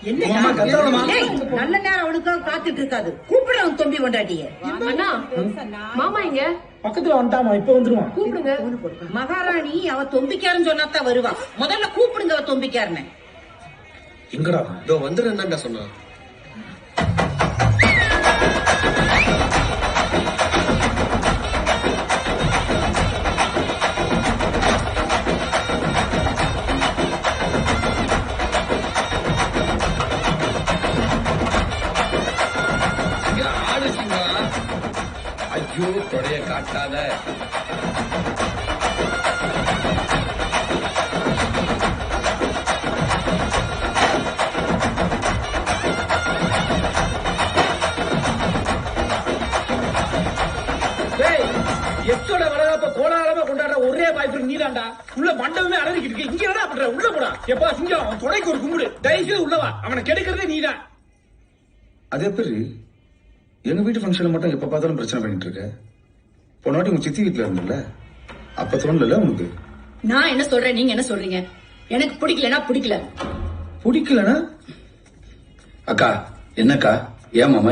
நல்ல நேரம் அவனுக்காக காத்துட்டு இருக்காது. கூப்பிடுறவன் தொம்பி கொண்டாட்டிய. மாமா இங்க பக்கத்துல வந்துட்டாமா, இப்ப வந்துருவான். கூப்பிடுங்க. மகாராணி அவ தொம்பிக்காரன் சொன்னாத்தான் வருவா. முதல்ல கூப்பிடுங்க அவ தொம்பிக்காரனை. எங்கடா இதோ வந்துடுறேன்டா சொன்னா. ஐயோ தொடைய காட்டாத. எத்தோட வளர்ப்ப கோலாகலமா கொண்டாடுற ஒரே வாய்ப்பு நீதான்டா. உள்ள மண்டபமே அடங்கிட்டு இருக்கு. இங்க என்ன பண்ற? உள்ள போடா. எப்பா சிங்கம், அவன் தொடைக்கு ஒரு கும்பிடு. தயவுசெய்து உள்ளவா. அவனை கெடுக்கிறதே நீதான். அதே பேரு எங்க வீட்டு ஃபங்க்ஷன்ல மட்டும் எப்ப பார்த்தாலும் பிரச்சனை பண்ணிட்டு இருக்க. போன வாட்டி உங்க சித்தி வீட்டுல இருந்தல, அப்ப தோணல உனக்கு? நான் என்ன சொல்றேன், நீங்க என்ன சொல்றீங்க? எனக்கு பிடிக்கலன்னா பிடிக்கல. பிடிக்கலனா? அக்கா என்னக்கா, ஏன் மாமா